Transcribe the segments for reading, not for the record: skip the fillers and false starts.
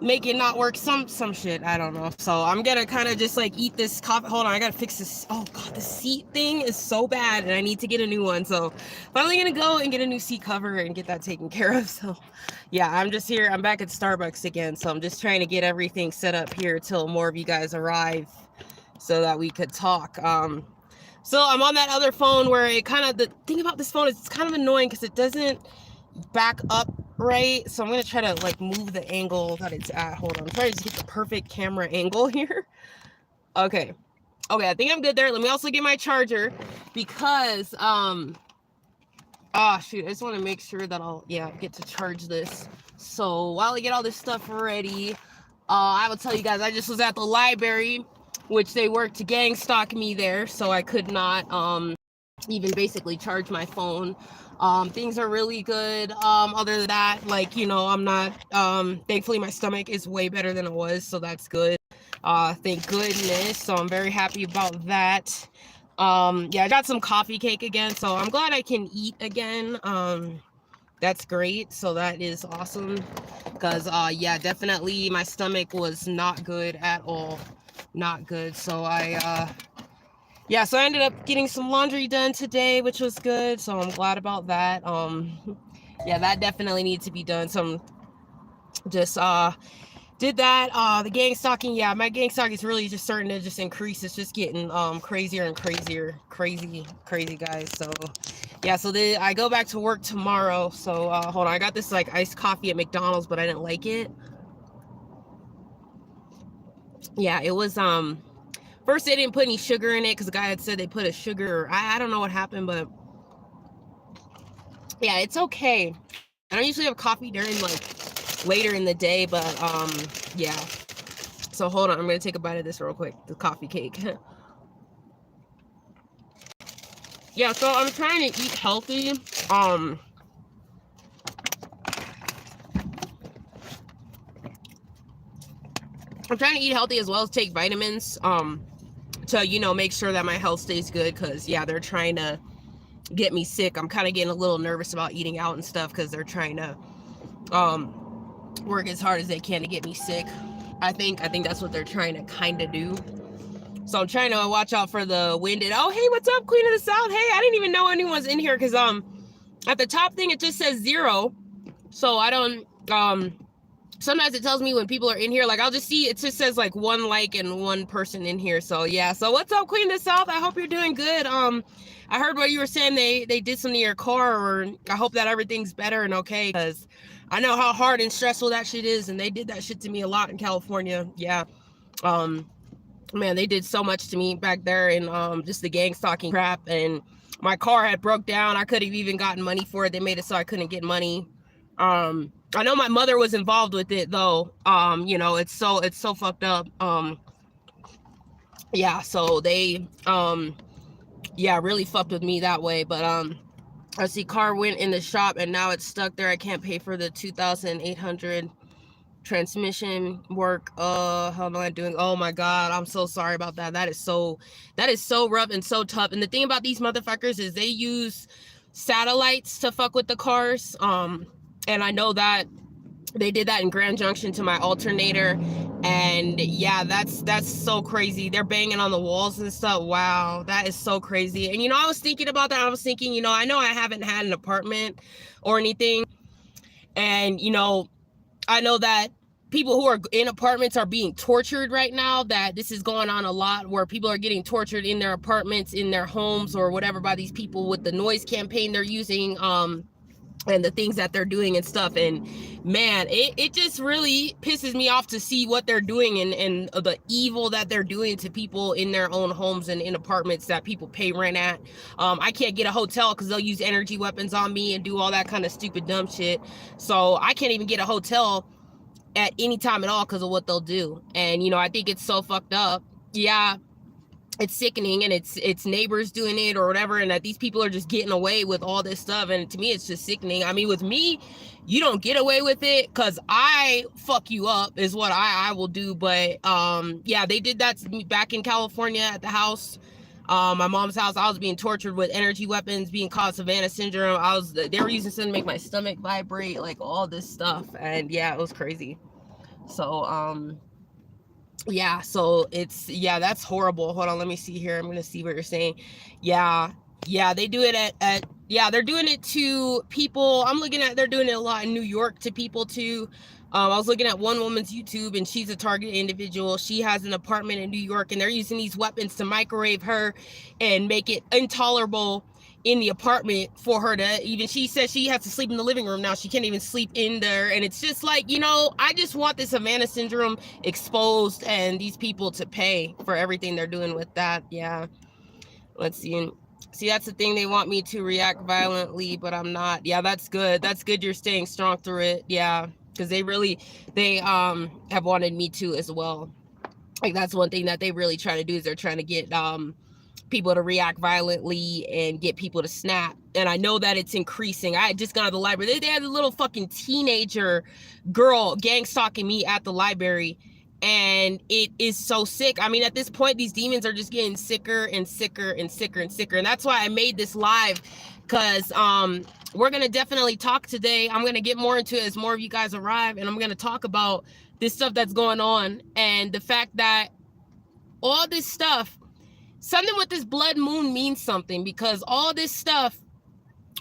make it not work, some shit, I don't know. So I'm gonna kind of just like eat this coffee. Hold on, I gotta fix this. Oh god, the seat thing is so bad and I need to get a new one. So finally gonna go and get a new seat cover and get that taken care of. So yeah, I'm just here, I'm back at Starbucks again, so I'm just trying to get everything set up here till more of you guys arrive so that we could talk. So I'm on that other phone where it kind of, the thing about this phone is it's kind of annoying because it doesn't back up right. So I'm gonna try to like move the angle that it's at. Hold on, I'm trying to just get the perfect camera angle here. Okay, I think I'm good there. Let me also get my charger because shoot, I just want to make sure that I'll get to charge this. So while I get all this stuff ready, I will tell you guys I just was at the library, which they worked to gang stalk me there, so I could not even basically charge my phone. Things are really good. Other than that, like, you know, I'm not, thankfully my stomach is way better than it was, so that's good. Thank goodness. So I'm very happy about that. Yeah, I got some coffee cake again, so I'm glad I can eat again. That's great. So that is awesome. Because, yeah, definitely my stomach was not good at all. Not good. So yeah, so I ended up getting some laundry done today, which was good. So I'm glad about that. Yeah, that definitely needs to be done. So I'm just, did that. The gang stalking, yeah, my gang stalking is really just starting to just increase. It's just getting crazier and crazier. Crazy guys. So yeah, so I go back to work tomorrow. So hold on, I got this like iced coffee at McDonald's, but I didn't like it. Yeah, it was first they didn't put any sugar in it because the guy had said they put a sugar. I don't know what happened, but yeah, it's okay. I don't usually have coffee during like later in the day, but yeah. So hold on, I'm gonna take a bite of this real quick, the coffee cake. Yeah, so I'm trying to eat healthy. I'm trying to eat healthy as well as take vitamins to, you know, make sure that my health stays good, because yeah, they're trying to get me sick. I'm kind of getting a little nervous about eating out and stuff because they're trying to work as hard as they can to get me sick. I think that's what they're trying to kind of do. So I'm trying to watch out for the wind. And oh, hey, what's up, Queen of the South? Hey, I didn't even know anyone's in here because at the top thing it just says 0. So I don't sometimes it tells me when people are in here. Like, I'll just see it just says like 1 like and 1 person in here. So yeah, so what's up, Queen of the South? I hope you're doing good. I heard what you were saying, they did something to your car, or I hope that everything's better and okay, because I know how hard and stressful that shit is, and they did that shit to me a lot in California. Yeah. Man, they did so much to me back there, and just the gang stalking crap, and my car had broke down. I could have even gotten money for it. They made it so I couldn't get money. I know my mother was involved with it though. You know, it's so fucked up. Yeah, so they yeah, really fucked with me that way. But I see car went in the shop and now it's stuck there. I can't pay for the 2,800 transmission work. How am I doing? Oh my god, I'm so sorry about that. That is so rough and so tough. And the thing about these motherfuckers is they use satellites to fuck with the cars. And I know that they did that in Grand Junction to my alternator, and yeah, that's so crazy. They're banging on the walls and stuff. Wow, that is so crazy. And you know, I was thinking about that. I was thinking, you know I haven't had an apartment or anything, and you know, I know that people who are in apartments are being tortured right now, that this is going on a lot, where people are getting tortured in their apartments, in their homes, or whatever, by these people with the noise campaign they're using, and the things that they're doing and stuff. And man, it just really pisses me off to see what they're doing, and the evil that they're doing to people in their own homes and in apartments that people pay rent at. I can't get a hotel because they'll use energy weapons on me and do all that kind of stupid dumb shit. So I can't even get a hotel at any time at all because of what they'll do. And you know, I think it's so fucked up. Yeah, it's sickening, and it's neighbors doing it or whatever, and that these people are just getting away with all this stuff. And to me, it's just sickening. I mean, with me, you don't get away with it because I fuck you up is what I will do. But yeah, they did that to me back in California at the house, my mom's house. I was being tortured with energy weapons, being called Savannah syndrome. They were using something to make my stomach vibrate, like all this stuff. And yeah, it was crazy. So yeah, so that's horrible. Hold on, let me see here. I'm gonna see what you're saying. Yeah, they do it at they're doing it to people. I'm looking at, they're doing it a lot in New York to people too. I was looking at one woman's YouTube, and she's a target individual. She has an apartment in New York, and they're using these weapons to microwave her and make it intolerable in the apartment for her to even, she says she has to sleep in the living room now. She can't even sleep in there. And it's just like, I just want this Havana syndrome exposed and these people to pay for everything they're doing with that. Yeah. Let's see. See, that's the thing. They want me to react violently, but I'm not. Yeah, that's good. That's good. You're staying strong through it. Yeah. Because they have wanted me to as well. Like, that's one thing that they really try to do, is they're trying to get people to react violently and get people to snap. And I know that it's increasing. I had just gone to the library. They had a little fucking teenager girl gang stalking me at the library. And it is so sick. I mean, at this point, these demons are just getting sicker and sicker and sicker and sicker. And that's why I made this live, because we're going to definitely talk today. I'm going to get more into it as more of you guys arrive. And I'm going to talk about this stuff that's going on, and the fact that all this stuff, something with this blood moon means something, because all this stuff,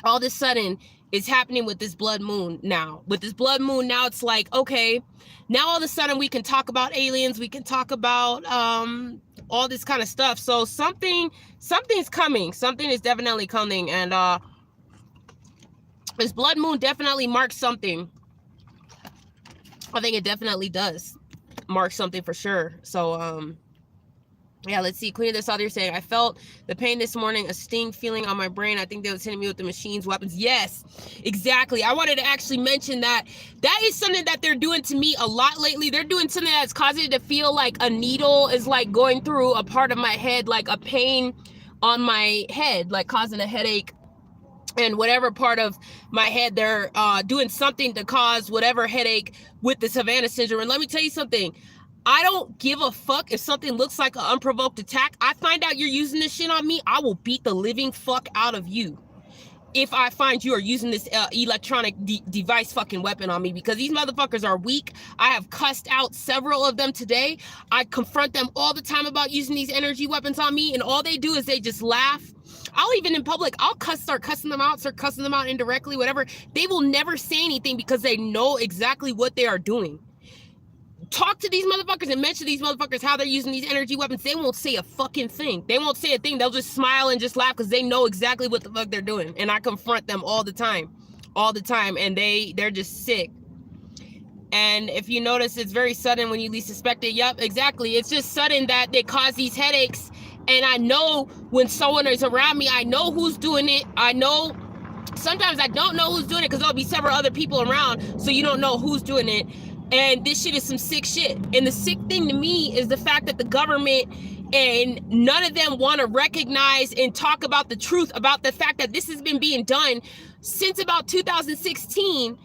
all of a sudden, is happening with this blood moon now. With this blood moon now, it's like, okay, now all of a sudden we can talk about aliens, we can talk about all this kind of stuff. So something's coming. Something is definitely coming, and this blood moon definitely marks something. I think it definitely does mark something for sure. So yeah, let's see. Queen of the South, you're saying, I felt the pain this morning, a sting feeling on my brain. I think they was hitting me with the machines, weapons. Yes, exactly. I wanted to actually mention that that is something that they're doing to me a lot lately. They're doing something that's causing it to feel like a needle is like going through a part of my head, like a pain on my head, like causing a headache. And whatever part of my head, they're doing something to cause whatever headache with this Havana syndrome. And let me tell you something. I don't give a fuck if something looks like an unprovoked attack. I find out you're using this shit on me, I will beat the living fuck out of you. If I find you are using this electronic device fucking weapon on me, because these motherfuckers are weak. I have cussed out several of them today. I confront them all the time about using these energy weapons on me, and all they do is they just laugh. I'll even in public, I'll start cussing them out indirectly, whatever. They will never say anything because they know exactly what they are doing. Talk to these motherfuckers and mention these motherfuckers how they're using these energy weapons. They won't say a fucking thing. They won't say a thing. They'll just smile and just laugh because they know exactly what the fuck they're doing. And I confront them all the time. And they're just sick. And if you notice, it's very sudden when you least suspect it. Yep, exactly. It's just sudden that they cause these headaches. And I know when someone is around me, I know who's doing it. I know sometimes I don't know who's doing it because there'll be several other people around. So you don't know who's doing it. And this shit is some sick shit. And the sick thing to me is the fact that the government and none of them want to recognize and talk about the truth about the fact that this has been being done since about 2016.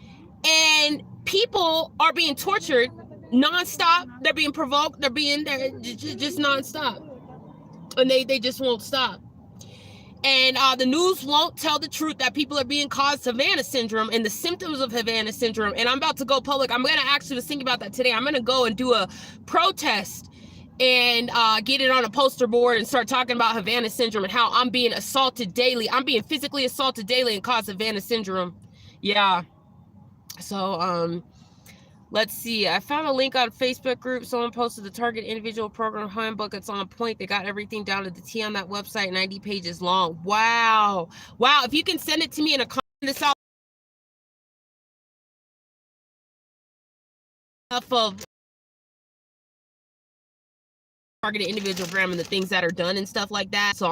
And people are being tortured nonstop. They're being provoked. They're just nonstop. And they just won't stop. And the news won't tell the truth that people are being caused Havana syndrome and the symptoms of Havana syndrome. And I'm about to go public. I'm going to actually was thinking about that today. I'm going to go and do a protest and get it on a poster board and start talking about Havana syndrome and how I'm being assaulted daily. I'm being physically assaulted daily and cause Havana syndrome. Yeah. So, let's see. I found a link on Facebook group. Someone posted the Target Individual Program Handbook. It's on point. They got everything down to the T on that website, 90 pages long. Wow. Wow. If you can send it to me in a comment, this out of Targeted Individual Program and the things that are done and stuff like that. So I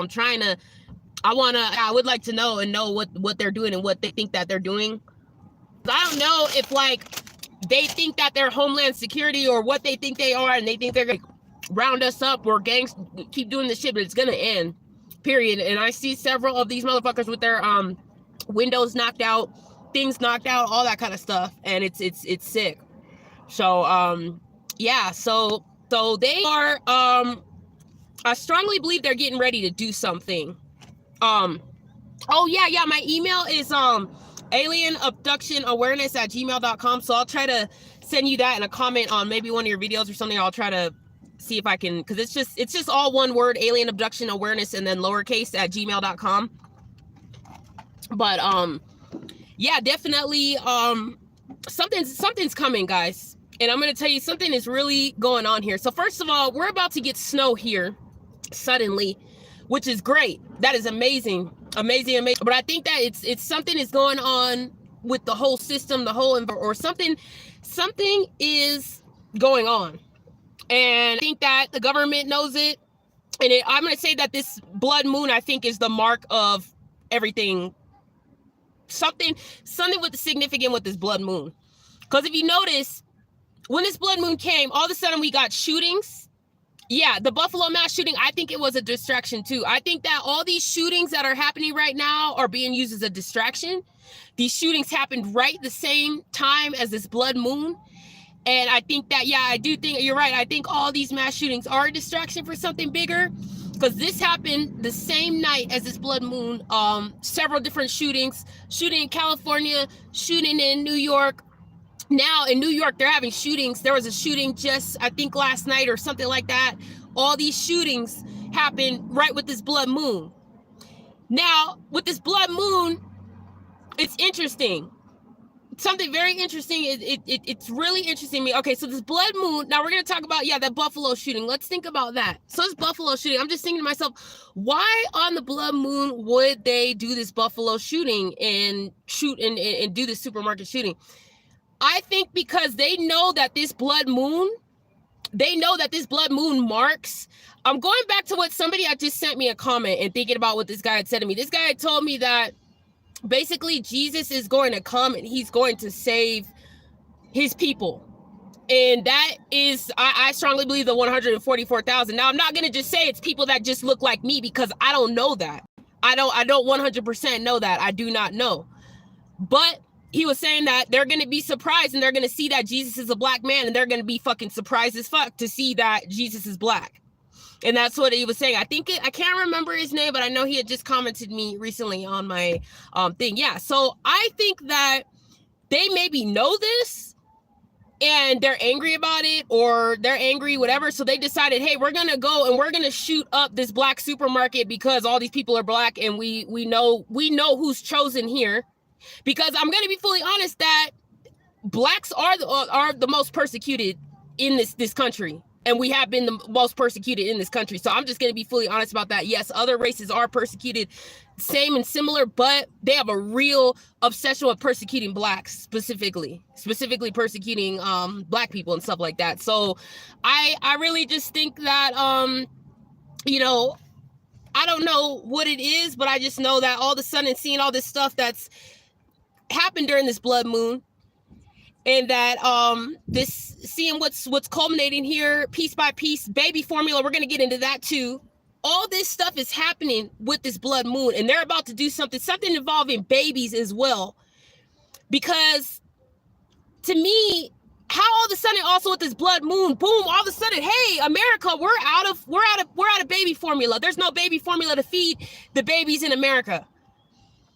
would like to know what they're doing and what they think that they're doing. I don't know if they think that they're Homeland Security or what they think they are, and they think they're gonna round us up or gangs keep doing this shit, but it's gonna end, period. And I see several of these motherfuckers with their windows knocked out, things knocked out, all that kind of stuff, and it's sick. So yeah, so they are I strongly believe they're getting ready to do something. Oh yeah, my email is alienabductionawareness@gmail.com. So I'll try to send you that in a comment on maybe one of your videos or something. I'll try to see if I can, because it's just all one word, alien abduction awareness, and then lowercase at gmail.com. But yeah, definitely something's coming, guys, and I'm gonna tell you something is really going on here. So first of all, we're about to get snow here suddenly, which is great. That is amazing. But I think that it's something is going on with the whole system, the whole or something is going on, and I think that the government knows it. And I'm going to say that this blood moon, I think, is the mark of everything. Something with the significant with this blood moon. Because if you notice, when this blood moon came, all of a sudden we got shootings. Yeah, the Buffalo mass shooting, I think it was a distraction too. I think that all these shootings that are happening right now are being used as a distraction. These shootings happened right the same time as this blood moon. And I think that, yeah, I do think you're right. I think all these mass shootings are a distraction for something bigger, because this happened the same night as this blood moon. Several different shootings, shooting in California, shooting in New York. Now in New York, they're having shootings. There was a shooting just, I think, last night or something like that. All these shootings happened right with this blood moon. Now, with this blood moon, it's interesting. Something very interesting. It's really interesting to me. Okay, so this blood moon, now we're going to talk about, yeah, that Buffalo shooting. Let's think about that. So this Buffalo shooting, I'm just thinking to myself, why on the blood moon would they do this Buffalo shooting and shoot and do this supermarket shooting? I think because they know that this blood moon marks. I'm going back to what somebody had just sent me a comment and thinking about what this guy had said to me. This guy had told me that basically Jesus is going to come and he's going to save his people. And that is, I strongly believe, the 144,000. Now, I'm not going to just say it's people that just look like me, because I don't know that. I don't 100% know that. I do not know. But he was saying that they're going to be surprised and they're going to see that Jesus is a black man, and they're going to be fucking surprised as fuck to see that Jesus is black. And that's what he was saying. I can't remember his name, but I know he had just commented me recently on my thing. Yeah. So I think that they maybe know this and they're angry about it, or they're angry, whatever. So they decided, hey, we're going to go and we're going to shoot up this black supermarket because all these people are black, and we know who's chosen here. Because I'm going to be fully honest that blacks are the most persecuted in this country. And we have been the most persecuted in this country. So I'm just going to be fully honest about that. Yes, other races are persecuted, same and similar, but they have a real obsession with persecuting blacks, specifically persecuting black people and stuff like that. So I really just think that, you know, I don't know what it is, but I just know that all of a sudden seeing all this stuff that's happened during this blood moon, and that seeing what's culminating here piece by piece, baby formula, we're going to get into that too. All this stuff is happening with this blood moon, and they're about to do something involving babies as well. Because to me, how all of a sudden also with this blood moon, boom, all of a sudden, hey, America, we're out of baby formula. There's no baby formula to feed the babies in America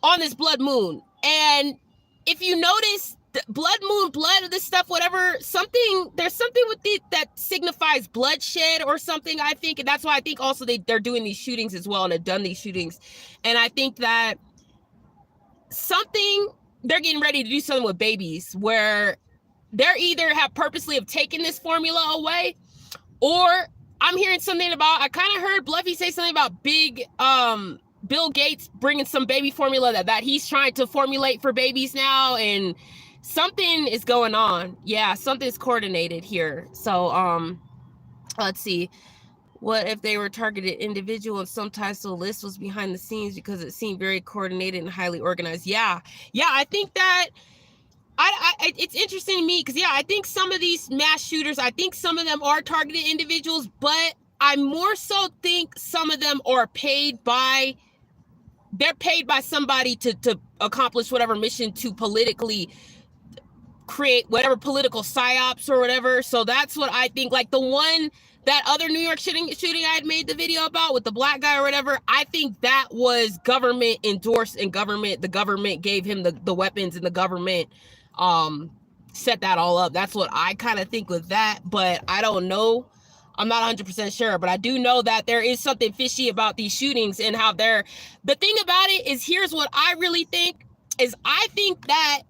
on this blood moon. And if you notice, blood moon, blood, this stuff, whatever, there's something with it that signifies bloodshed or something, I think. And that's why I think also they're doing these shootings as well, and have done these shootings. And I think that they're getting ready to do something with babies, where they're either have purposely taken this formula away, or I'm hearing something about, I kind of heard Bluffy say something about Bill Gates bringing some baby formula that he's trying to formulate for babies now, and something is going on. Yeah, something's coordinated here. So let's see. What if they were targeted individual and sometimes the list was behind the scenes because it seemed very coordinated and highly organized? Yeah, I think that it's interesting to me, because yeah, I think some of these mass shooters, I think some of them are targeted individuals, but I more so think some of them are paid by somebody to accomplish whatever mission, to politically create whatever political psyops or whatever. So that's what I think. Like that other New York shooting I had made the video about with the black guy or whatever, I think that was government endorsed, and the government gave him the weapons, and the government set that all up. That's what I kind of think with that, but I don't know. I'm not 100% sure, but I do know that there is something fishy about these shootings and how they're, the thing about it is, here's what I really think, is I think that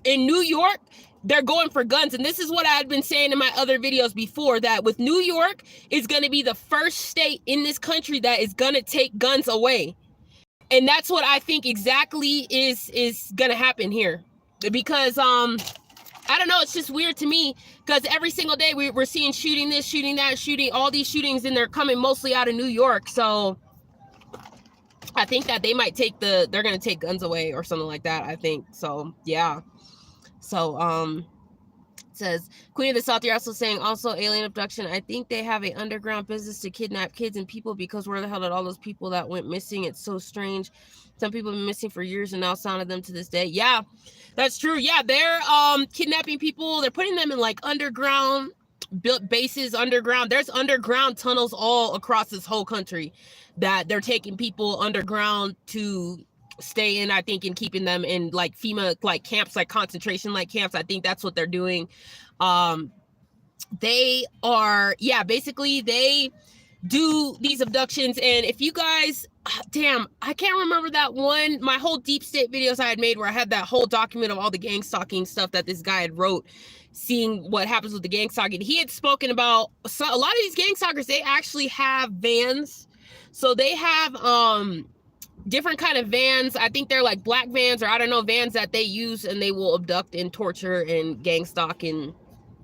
in New York, they're going for guns. And this is what I had been saying in my other videos before, that with New York is going to be the first state in this country that is going to take guns away. And that's what I think exactly is going to happen here. Because, I don't know, it's just weird to me, because every single day we're seeing shooting this, shooting that, shooting all these shootings, and they're coming mostly out of New York. So I think that they might take they're going to take guns away or something like that, I think. So, yeah. So, it says, Queen of the South, you're also saying also alien abduction. I think they have an underground business to kidnap kids and people, because where the hell did all those people that went missing? It's so strange. Some people have been missing for years and now sound of them to this day. Yeah, that's true. Yeah, they're kidnapping people. They're putting them in like underground built bases, underground. There's underground tunnels all across this whole country that they're taking people underground to stay in, I think, and keeping them in like FEMA like camps, like concentration like camps. I think that's what they're doing. They are, yeah, basically they do these abductions. And if you guys, damn, I can't remember that one, my whole deep state videos I had made where I had that whole document of all the gang stalking stuff that this guy had wrote, seeing what happens with the gang stalking. He had spoken about a lot of these gang stalkers, they actually have vans. So they have different kind of vans. I think they're like black vans, or I don't know, vans that they use, and they will abduct and torture and gang stalk and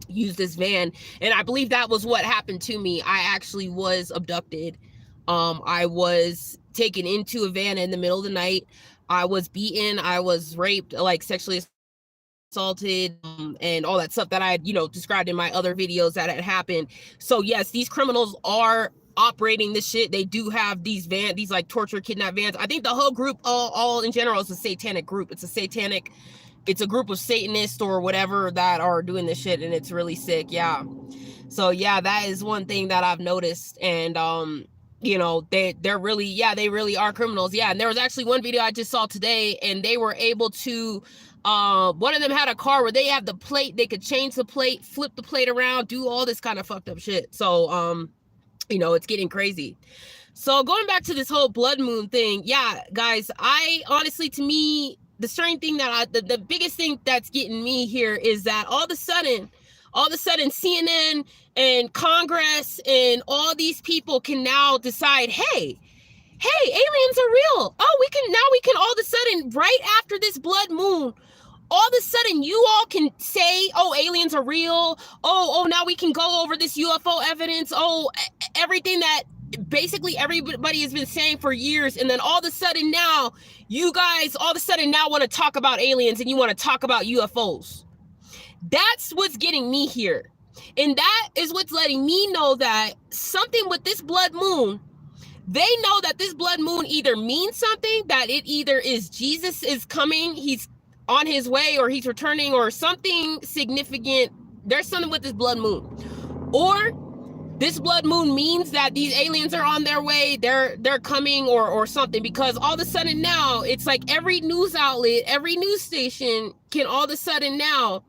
use this van. And I believe that was what happened to me. I actually was abducted. I was taken into a van in the middle of the night. I was beaten. I was raped, like sexually assaulted, and all that stuff that I had, you know, described in my other videos that had happened. So yes, these criminals are operating this shit. They do have these these like torture, kidnap vans. I think the whole group, all in general, is a satanic group. It's a group of Satanists or whatever that are doing this shit, and it's really sick. Yeah. So yeah, that is one thing that I've noticed. And you know, they're really, yeah, they really are criminals. Yeah. And there was actually one video I just saw today, and they were able to, one of them had a car where they have the plate, they could change the plate, flip the plate around, do all this kind of fucked up shit. So you know, it's getting crazy. So going back to this whole blood moon thing, yeah, guys, I honestly, to me, the strange thing that the biggest thing that's getting me here is that all of a sudden CNN and Congress and all these people can now decide, hey, aliens are real. Oh, we can all of a sudden, right after this blood moon, all of a sudden you all can say, oh, aliens are real. Oh, now we can go over this UFO evidence. Oh, everything that basically everybody has been saying for years. And then all of a sudden now, you guys all of a sudden now want to talk about aliens and you want to talk about UFOs. That's what's getting me here. And that is what's letting me know that something with this blood moon, they know that this blood moon either means something, that it either is Jesus is coming, he's on his way, or he's returning, or something significant. There's something with this blood moon. Or this blood moon means that these aliens are on their way, they're coming, or something. Because all of a sudden now, it's like every news outlet, every news station can all of a sudden now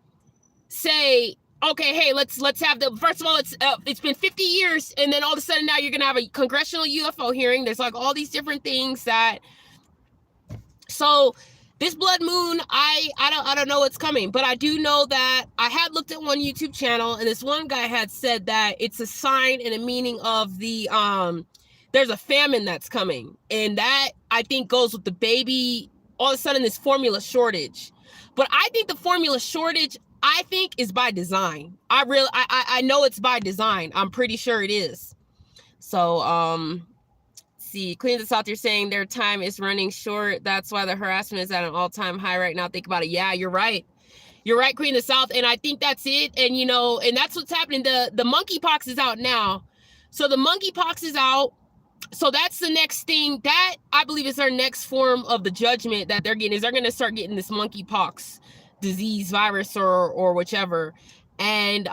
say, okay, hey, let's have the, first of all, it's been 50 years, and then all of a sudden now you're gonna have a congressional UFO hearing. There's like all these different things that, so this blood moon, I don't know what's coming, but I do know that I had looked at one YouTube channel, and this one guy had said that it's a sign and a meaning of the there's a famine that's coming, and that I think goes with the baby, all of a sudden this formula shortage. But I think the formula shortage, I think, is by design. I know it's by design. I'm pretty sure it is. So see, Queen of the South, you're saying their time is running short. That's why the harassment is at an all-time high right now. Think about it. Yeah, you're right. You're right, Queen of the South. And I think that's it. And, you know, and that's what's happening. The monkeypox is out now. So the monkeypox is out. So that's the next thing. That, I believe, is their next form of the judgment that they're getting, is they're going to start getting this monkeypox disease, virus, or whichever. And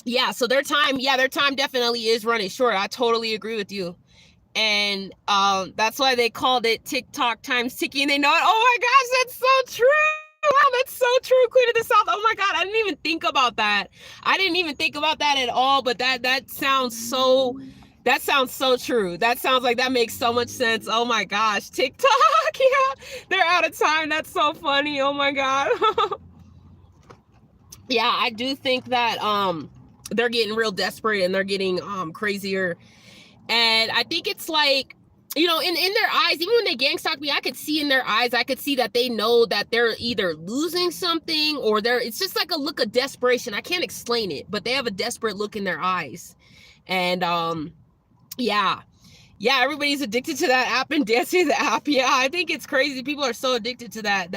yeah, so their time definitely is running short. I totally agree with you. And that's why they called it TikTok time's ticking. They know it. Oh my gosh, that's so true. Wow, that's so true, Queen of the South. Oh my God, I didn't even think about that. I didn't even think about that at all, but that sounds so true. That sounds like that makes so much sense. Oh my gosh, TikTok, yeah, they're out of time. That's so funny. Oh my God. Yeah, I do think that they're getting real desperate and they're getting crazier. And I think it's like, you know, in their eyes, even when they gang stalk me, I could see in their eyes, I could see that they know that they're either losing something or it's just like a look of desperation. I can't explain it, but they have a desperate look in their eyes. And yeah, everybody's addicted to that app and dancing the app. Yeah, I think it's crazy. People are so addicted to that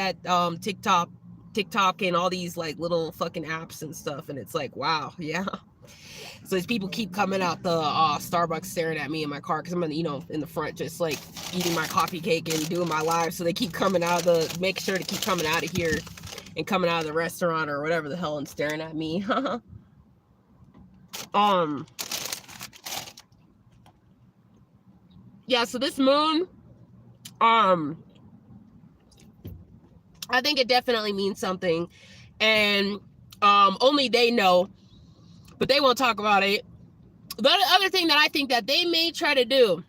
TikTok and all these like little fucking apps and stuff. And it's like, wow, yeah. So these people keep coming out the Starbucks staring at me in my car because I'm in, you know, in the front just like eating my coffee cake and doing my live. So they keep coming out of make sure to keep coming out of here and coming out of the restaurant or whatever the hell and staring at me. Yeah, so this moon, I think it definitely means something. And only they know, but they won't talk about it. The other thing that I think that they may try to do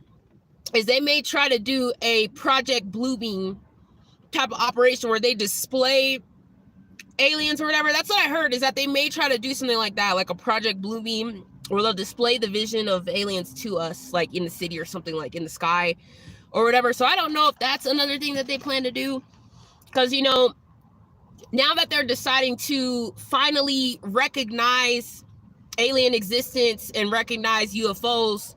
is they may try to do a Project Bluebeam type of operation where they display aliens or whatever. That's what I heard, is that they may try to do something like that, like a Project Bluebeam, where they'll display the vision of aliens to us, like in the city or something, like in the sky or whatever. So I don't know if that's another thing that they plan to do, because, you know, now that they're deciding to finally recognize alien existence and recognize UFOs,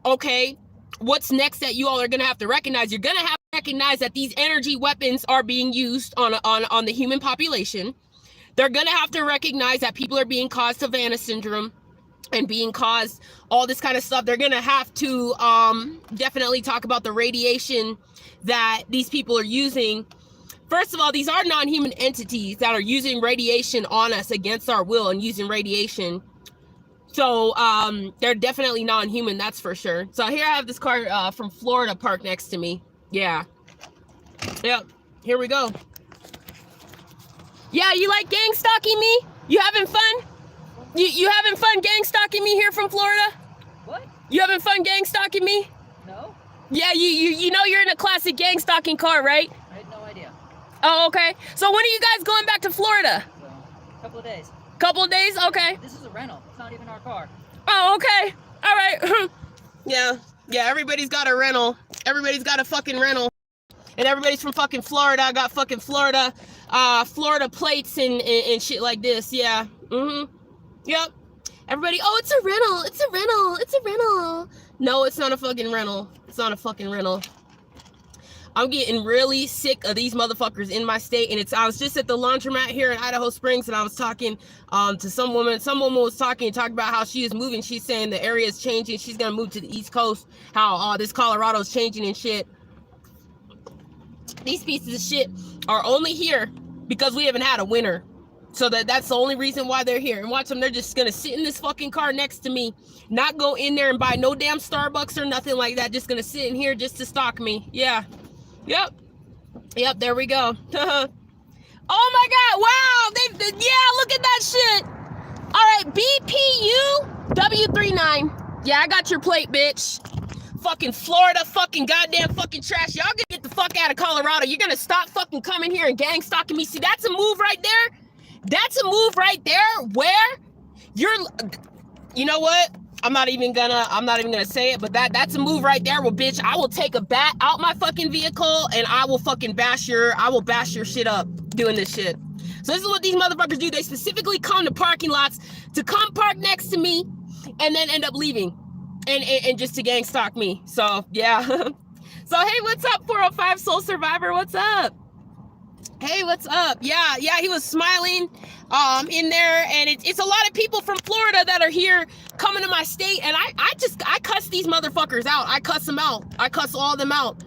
okay, what's next that you all are going to have to recognize? You're going to have to recognize that these energy weapons are being used on the human population. They're going to have to recognize that people are being caused Savannah syndrome and being caused all this kind of stuff. They're going to have to definitely talk about the radiation that these people are using. First of all, these are non-human entities that are using radiation on us against our will and using radiation. So they're definitely non-human, that's for sure. So here I have this car from Florida parked next to me. Yeah. Yep. Here we go. Yeah, you like gang stalking me? You having fun? You having fun gang stalking me here from Florida? What? You having fun gang stalking me? No. Yeah, you know you're in a classic gang stalking car, right? I had no idea. Oh, okay. So when are you guys going back to Florida? So, a couple of days. Couple of days? Okay. This is a rental. It's not even our car. Oh, okay. All right. Yeah, everybody's got a rental. Everybody's got a fucking rental. And everybody's from fucking Florida. I got fucking Florida plates and shit like this. Yeah. Yep. Everybody, oh, it's a rental. It's a rental. It's a rental. No, it's not a fucking rental. It's not a fucking rental. I'm getting really sick of these motherfuckers in my state. And I was just at the laundromat here in Idaho Springs, and I was talking to some woman. Some woman was talking about how she is moving. She's saying the area is changing. She's going to move to the East Coast. How this Colorado is changing and shit. These pieces of shit are only here because we haven't had a winter. So that's the only reason why they're here. And watch them, they're just gonna sit in this fucking car next to me, not go in there and buy no damn Starbucks or nothing like that. Just gonna sit in here just to stalk me. Yeah. Yep, there we go. Oh my God, wow, yeah, look at that shit. All right, BPU W39. Yeah, I got your plate, bitch. Fucking Florida, fucking goddamn fucking trash. Y'all gonna get the fuck out of Colorado. You're gonna stop fucking coming here and gang stalking me. See, that's a move right there. That's a move right there where you know what? I'm not even gonna say it, but that's a move right there. Well, bitch, I will take a bat out my fucking vehicle and I will bash your shit up doing this shit. So this is what these motherfuckers do. They specifically come to parking lots to come park next to me and then end up leaving and just to gang stalk me. So yeah. So hey, what's up, 405 Soul Survivor? What's up? Hey, what's up? Yeah, he was smiling in there, and it's a lot of people from Florida that are here coming to my state, and I cuss these motherfuckers out. I cuss them out. I cuss all of them out.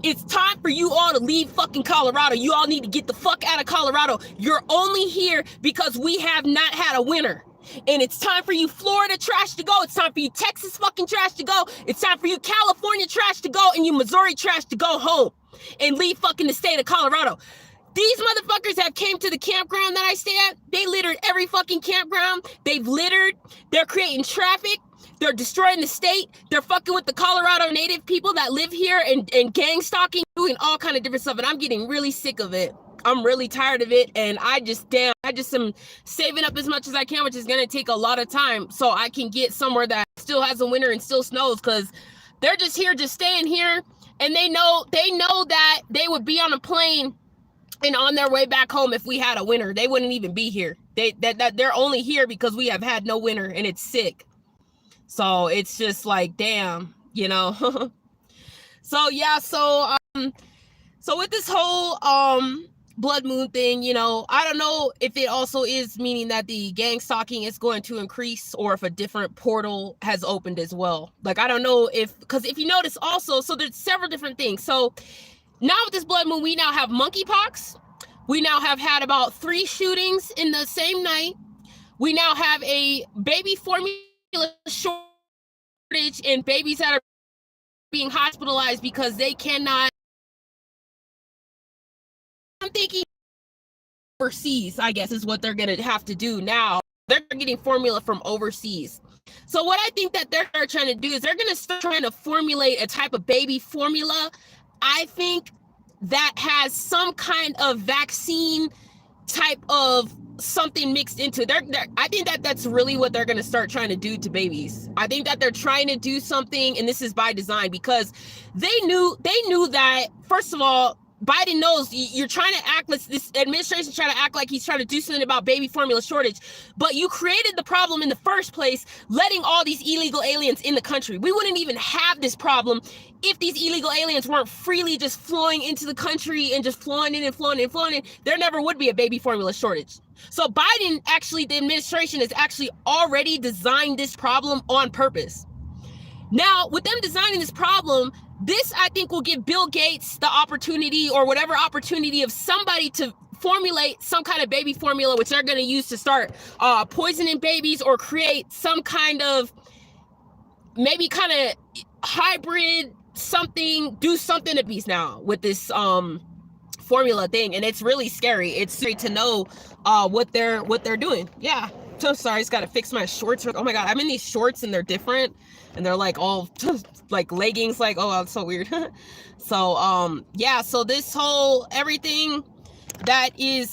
It's time for you all to leave fucking Colorado. You all need to get the fuck out of Colorado. You're only here because we have not had a winter. And it's time for you Florida trash to go. It's time for you Texas fucking trash to go. It's time for you California trash to go, and you Missouri trash to go home and leave fucking the state of Colorado. These motherfuckers have came to the campground that I stay at. They littered every fucking campground. They've littered. They're creating traffic. They're destroying the state. They're fucking with the Colorado native people that live here and gang stalking, doing all kind of different stuff. And I'm getting really sick of it. I'm really tired of it. And I just am saving up as much as I can, which is going to take a lot of time so I can get somewhere that still has a winter and still snows, because they're just here, just staying here. And they know that they would be on a plane and on their way back home if we had a winter. They wouldn't even be here. They're only here because we have had no winter, and it's sick. So it's just like, damn, you know. So yeah, so with this whole blood moon thing, you know, I don't know if it also is meaning that the gang stalking is going to increase, or if a different portal has opened as well. Like, I don't know because if you notice also, so there's several different things. So now with this blood moon, we now have monkeypox. We now have had about 3 shootings in the same night. We now have a baby formula shortage and babies that are being hospitalized because they cannot. I'm thinking overseas, I guess, is what they're going to have to do now. They're getting formula from overseas. So what I think that they're trying to do is they're going to start trying to formulate a type of baby formula, I think, that has some kind of vaccine type of something mixed into I think that that's really what they're going to start trying to do to babies. I think that they're trying to do something, and this is by design, because they knew that, first of all, Biden knows you're trying to act like this administration trying to act like he's trying to do something about baby formula shortage, but you created the problem in the first place, letting all these illegal aliens in the country. We wouldn't even have this problem if these illegal aliens weren't freely just flowing into the country and just flowing in and flowing in and flowing in. There never would be a baby formula shortage. So Biden, actually, the administration has actually already designed this problem on purpose. Now, with them designing this problem, this, I think, will give Bill Gates the opportunity, or whatever opportunity, of somebody to formulate some kind of baby formula, which they're going to use to start poisoning babies, or create some kind of, maybe kind of hybrid something, do something to beast now with this formula thing. And it's really scary. It's scary to know what they're doing. Yeah. So sorry, I just got to fix my shorts. Oh my God, I'm in these shorts and they're different. And they're like all like leggings, like, oh, that's so weird. So, yeah, so this whole everything that is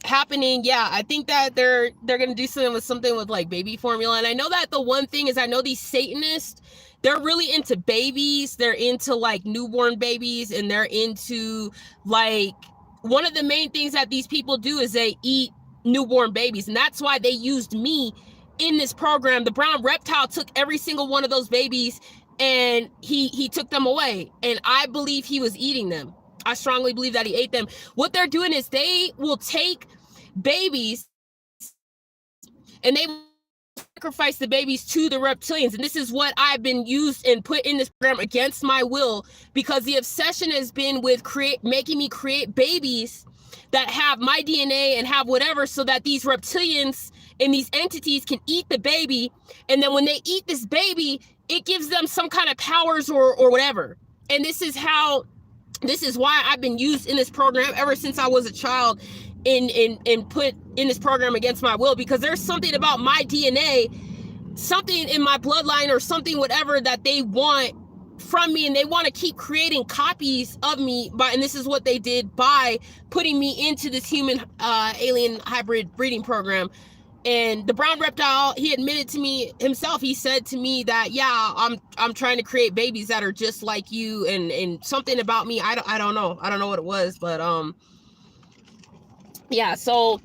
happening, yeah, I think that they're going to do something with like baby formula. And I know that the one thing is, I know these Satanists, they're really into babies. They're into like newborn babies, and they're into like, one of the main things that these people do is they eat newborn babies. And that's why they used me in this program. The brown reptile took every single one of those babies, and he took them away. And I believe he was eating them. I strongly believe that he ate them. What they're doing is they will take babies and they sacrifice the babies to the reptilians. And this is what I've been used and put in this program against my will, because the obsession has been with making me create babies that have my DNA and have whatever, so that these reptilians and these entities can eat the baby. And then when they eat this baby, it gives them some kind of powers or whatever. And this is why I've been used in this program ever since I was a child, and put in this program against my will, because there's something about my DNA, something in my bloodline, or something, whatever, that they want from me, and they want to keep creating copies of me and this is what they did by putting me into this human alien hybrid breeding program. And the brown reptile, he admitted to me himself, he said to me that, yeah, I'm trying to create babies that are just like you, and something about me, I don't know what it was, but yeah, so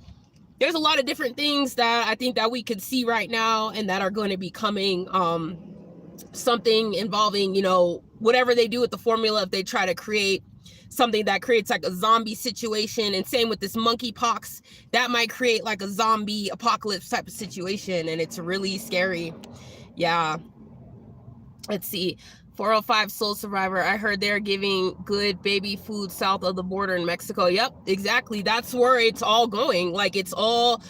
there's a lot of different things that I think that we could see right now, and that are going to be coming, something involving, you know, whatever they do with the formula. If they try to create something that creates like a zombie situation, and same with this monkeypox, that might create like a zombie apocalypse type of situation, and it's really scary. Yeah, let's see. 405 Soul Survivor, I heard they're giving good baby food south of the border in Mexico. Yep, exactly. That's where it's all going. Like, it's all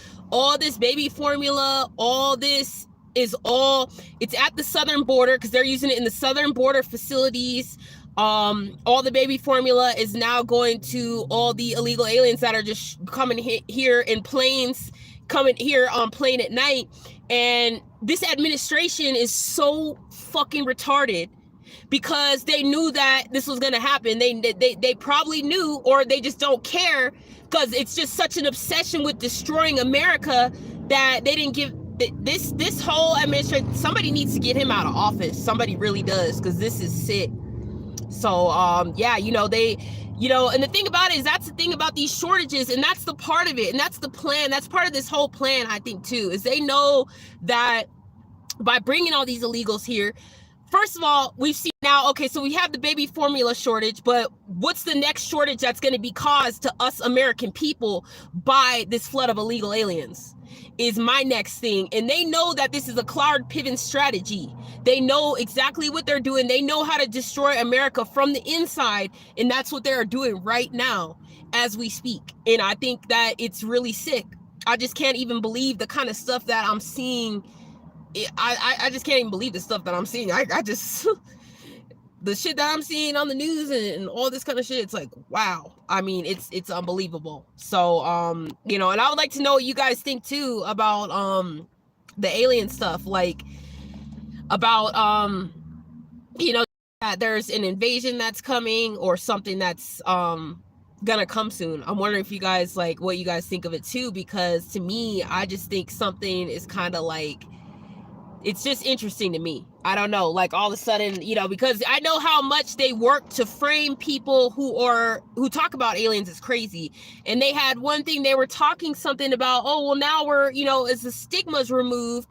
this baby formula, all this is all, it's at the southern border, because they're using it in the southern border facilities. All the baby formula is now going to all the illegal aliens that are just coming here in planes, coming here on plane at night. And this administration is so fucking retarded because they knew that this was going to happen. They probably knew, or they just don't care, because it's just such an obsession with destroying America that they didn't give this whole administration. Somebody needs to get him out of office. Somebody really does, because this is sick. So yeah, you know, and the thing about it is, that's the thing about these shortages, and that's the part of it, and that's the plan. That's part of this whole plan, I think, too, is they know that by bringing all these illegals here, first of all, we've seen now, okay, so we have the baby formula shortage, but what's the next shortage that's going to be caused to us American people by this flood of illegal aliens is my next thing. And they know that this is a Clark Piven strategy. They know exactly what they're doing. They know how to destroy America from the inside, and that's what they're doing right now as we speak. And I think that it's really sick. I just can't even believe the kind of stuff that I'm seeing. I just can't even believe the stuff that I'm seeing. I just the shit that I'm seeing on the news and all this kind of shit, it's like, wow. I mean, it's unbelievable. So you know, and I would like to know what you guys think too about the alien stuff, like about you know, that there's an invasion that's coming or something that's gonna come soon. I'm wondering if you guys, like, what you guys think of it too, because to me, I just think something is kind of like, it's just interesting to me. I don't know, like, all of a sudden, you know, because I know how much they work to frame people who talk about aliens as crazy. And they had one thing, they were talking something about, oh, well, now we're, you know, as the stigma's removed,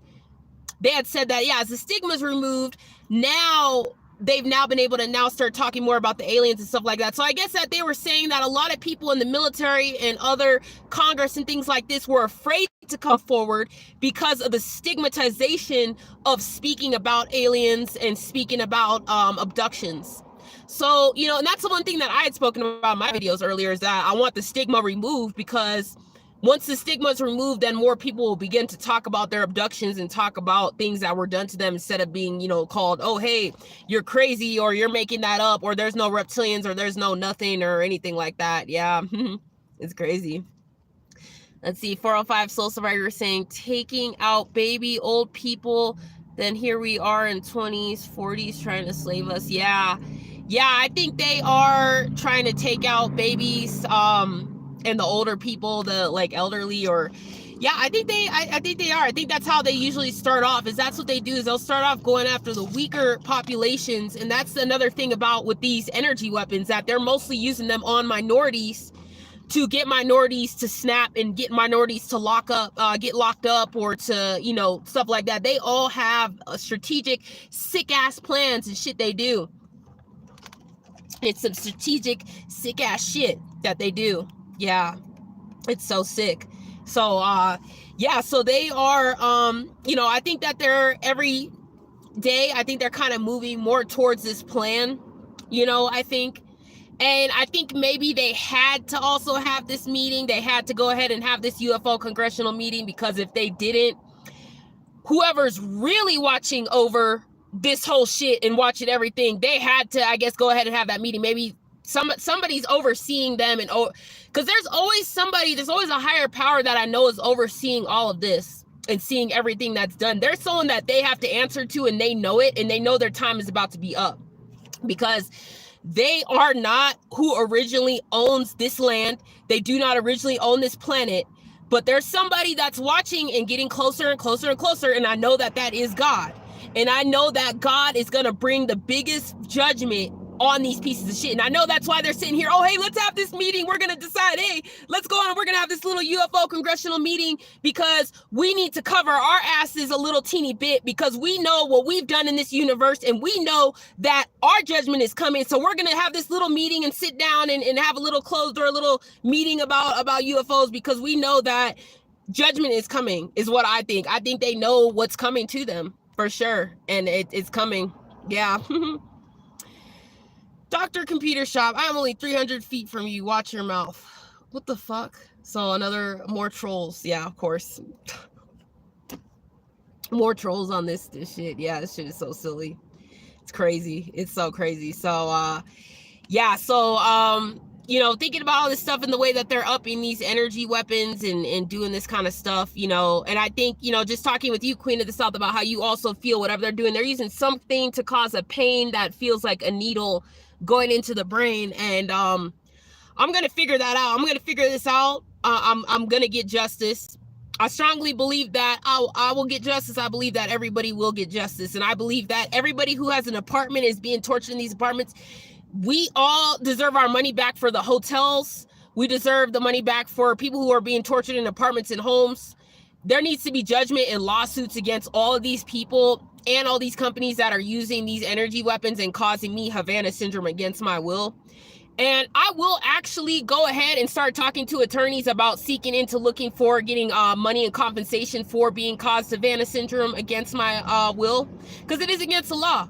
they had said that, yeah, as the stigma's removed, now they've now been able to now start talking more about the aliens and stuff like that. So I guess that they were saying that a lot of people in the military and other Congress and things like this were afraid to come forward because of the stigmatization of speaking about aliens and speaking about abductions. So, you know, and that's the one thing that I had spoken about in my videos earlier, is that I want the stigma removed, because once the stigma is removed, then more people will begin to talk about their abductions and talk about things that were done to them, instead of being, you know, called, oh, hey, you're crazy, or you're making that up, or there's no reptilians, or there's no nothing, or anything like that. Yeah, it's crazy. Let's see, 405 Soul Survivor saying, taking out baby old people, then here we are in 20s, 40s trying to slave us. Yeah, I think they are trying to take out babies, and the older people, the like elderly, or yeah, I think they are. I think that's how they usually start off, is that's what they do, is they'll start off going after the weaker populations. And that's another thing about with these energy weapons, that they're mostly using them on minorities to get minorities to snap and get minorities to get locked up, or to, you know, stuff like that. They all have a strategic sick ass plans and shit they do. It's some strategic sick ass shit that they do. Yeah, it's so sick. So yeah, so they are you know, I think that they're every day, I think they're kind of moving more towards this plan, you know, I think. And I think maybe they had to also have this meeting. They had to go ahead and have this UFO congressional meeting, because if they didn't, whoever's really watching over this whole shit and watching everything, they had to, I guess, go ahead and have that meeting. Maybe somebody's overseeing them, and because there's always a higher power that I know is overseeing all of this and seeing everything that's done. There's someone that they have to answer to, and they know it, and they know their time is about to be up, because they are not who originally owns this land. They do not originally own this planet, but there's somebody that's watching and getting closer and closer and closer, and I know that that is God. And I know that God is going to bring the biggest judgment on these pieces of shit. And I know that's why they're sitting here, oh, hey, let's have this meeting. We're going to decide, hey, let's go on and we're going to have this little UFO congressional meeting, because we need to cover our asses a little teeny bit, because we know what we've done in this universe, and we know that our judgment is coming. So we're going to have this little meeting and sit down and have a little closed door, a little meeting about UFOs, because we know that judgment is coming, is what I think. I think they know what's coming to them for sure. And it's coming. Yeah. Dr. Computer Shop, I'm only 300 feet from you. Watch your mouth. What the fuck? So more trolls. Yeah, of course. More trolls on this shit. Yeah, this shit is so silly. It's crazy. It's so crazy. So yeah, so you know, thinking about all this stuff and the way that they're upping these energy weapons and doing this kind of stuff, you know, and I think, you know, just talking with you, Queen of the South, about how you also feel whatever they're doing, they're using something to cause a pain that feels like a needle going into the brain. And I'm gonna figure that out. I'm gonna figure this out. I'm gonna get justice. I strongly believe that I will get justice. I believe that everybody will get justice. And I believe that everybody who has an apartment is being tortured in these apartments. We all deserve our money back for the hotels. We deserve the money back for people who are being tortured in apartments and homes. There needs to be judgment and lawsuits against all of these people and all these companies that are using these energy weapons and causing me Havana syndrome against my will. And I will actually go ahead and start talking to attorneys about seeking into looking for getting money and compensation for being caused Havana syndrome against my will, because it is against the law.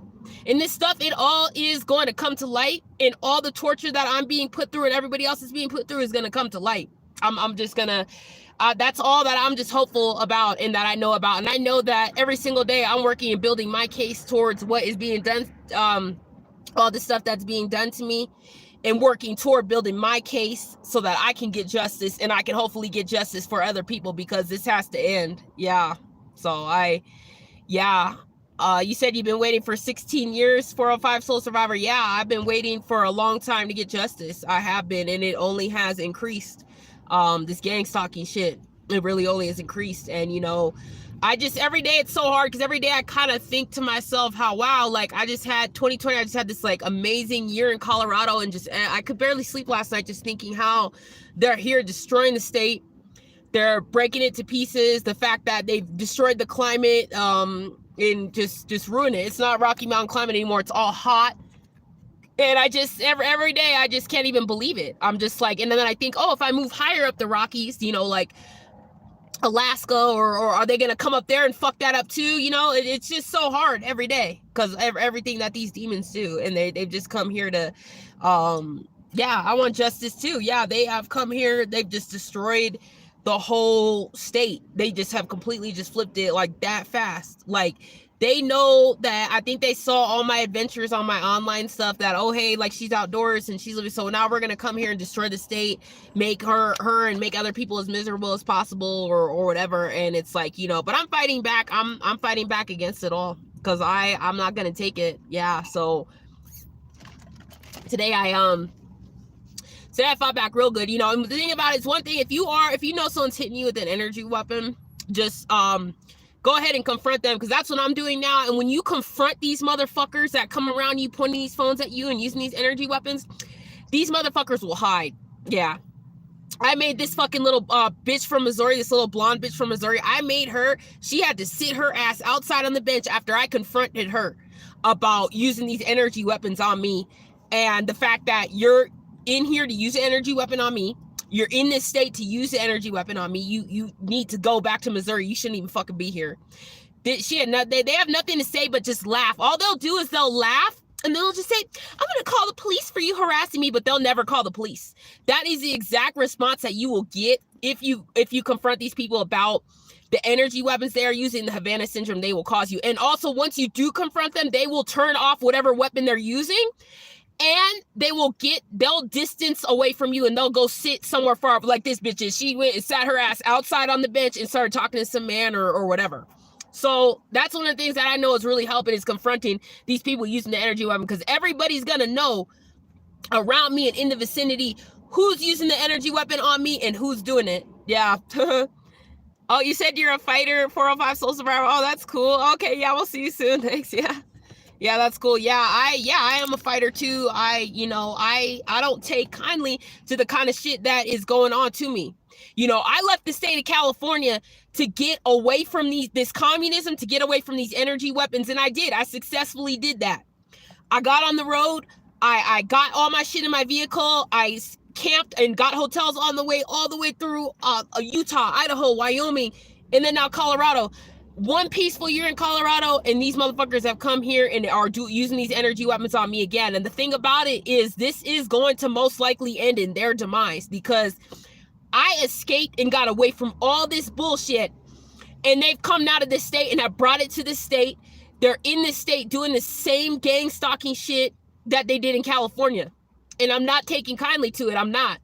And this stuff, it all is going to come to light, and all the torture that I'm being put through and everybody else is being put through is going to come to light. I'm just going to, that's all that I'm just hopeful about and that I know about. And I know that every single day I'm working and building my case towards what is being done, all the stuff that's being done to me, and working toward building my case so that I can get justice, and I can hopefully get justice for other people, because this has to end. Yeah. So you said you've been waiting for 16 years, 405 Soul Survivor. Yeah, I've been waiting for a long time to get justice. I have been, and it only has increased. This gang stalking shit, it really only has increased. And, you know, every day it's so hard, because every day I kind of think to myself how, wow, like I just had 2020, I just had this like amazing year in Colorado, and I could barely sleep last night just thinking how they're here destroying the state. They're breaking it to pieces. The fact that they've destroyed the climate, and just ruin it. It's not Rocky Mountain climate anymore. It's all hot. And I just, every day, I just can't even believe it. I'm just like, and then I think, oh, if I move higher up the Rockies, you know, like Alaska, or are they going to come up there and fuck that up too? You know, it's just so hard every day, because everything that these demons do. And they've just come here to, yeah, I want justice too. Yeah, they have come here. They've just destroyed the whole state. They just have completely just flipped it like that fast. Like, they know that I think they saw all my adventures on my online stuff, that, oh, hey, like she's outdoors and she's living. So now we're going to come here and destroy the state, make her and make other people as miserable as possible, or whatever. And it's like, you know, but I'm fighting back. I'm fighting back against it all, because I'm not going to take it. Yeah. So today I fought back real good, you know. And the thing about it is, one thing, if you know someone's hitting you with an energy weapon, just go ahead and confront them, because that's what I'm doing now. And when you confront these motherfuckers that come around you pointing these phones at you and using these energy weapons, these motherfuckers will hide. Yeah. I made this fucking little bitch from Missouri, this little blonde bitch from Missouri, I made her, she had to sit her ass outside on the bench after I confronted her about using these energy weapons on me. And the fact that you're in here to use an energy weapon on me, you're in this state to use the energy weapon on me, you need to go back to Missouri. You shouldn't even fucking be here. They have nothing to say but just laugh. All they'll do is they'll laugh, and they'll just say, I'm going to call the police for you harassing me, but they'll never call the police. That is the exact response that you will get if you confront these people about the energy weapons they are using, the Havana syndrome they will cause you. And also, once you do confront them, they will turn off whatever weapon they're using, and they'll distance away from you, and they'll go sit somewhere far, like this bitch is. She went and sat her ass outside on the bench and started talking to some man or whatever. So that's one of the things that I know is really helping, is confronting these people using the energy weapon, because everybody's going to know around me and in the vicinity who's using the energy weapon on me and who's doing it. Yeah. Oh, you said you're a fighter, 405 Soul Survivor. Oh, that's cool. Okay, yeah, we'll see you soon. Thanks. Yeah. Yeah, that's cool. Yeah, I am a fighter too. I don't take kindly to the kind of shit that is going on to me. You know, I left the state of California to get away from this communism, to get away from these energy weapons. And I did. I successfully did that. I got on the road. I got all my shit in my vehicle. I camped and got hotels on the way, all the way through Utah, Idaho, Wyoming, and then now Colorado. One peaceful year in Colorado, and these motherfuckers have come here and are using these energy weapons on me again. And the thing about it is, this is going to most likely end in their demise, because I escaped and got away from all this bullshit, and they've come out of this state and have brought it to this state. They're in this state doing the same gang stalking shit that they did in California. And I'm not taking kindly to it. I'm not.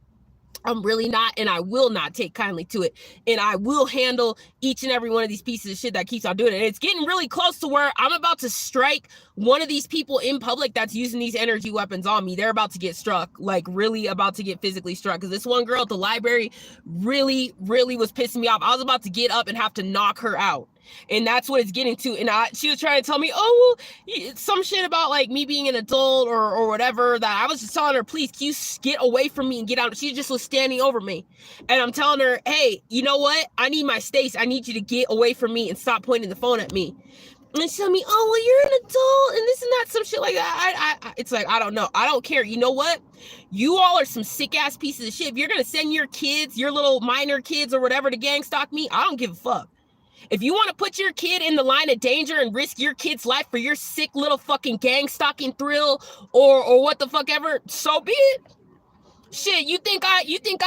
I'm really not, and I will not take kindly to it. And I will handle each and every one of these pieces of shit that keeps on doing it. And it's getting really close to where I'm about to strike one of these people in public that's using these energy weapons on me. They're about to get struck, like really about to get physically struck. Because this one girl at the library really, really was pissing me off. I was about to get up and have to knock her out. And that's what it's getting to. And she was trying to tell me, oh, well, some shit about like me being an adult or whatever, that I was just telling her, please, can you get away from me and get out? She just was standing over me. And I'm telling her, hey, you know what? I need my space. I need you to get away from me and stop pointing the phone at me. And she's telling me, oh, well, you're an adult and this and that, some shit like that. It's like, I don't know. I don't care. You know what? You all are some sick ass pieces of shit. If you're going to send your kids, your little minor kids or whatever to gang stalk me, I don't give a fuck. If you want to put your kid in the line of danger and risk your kid's life for your sick little fucking gang stalking thrill or what the fuck ever, so be it. Shit, you think I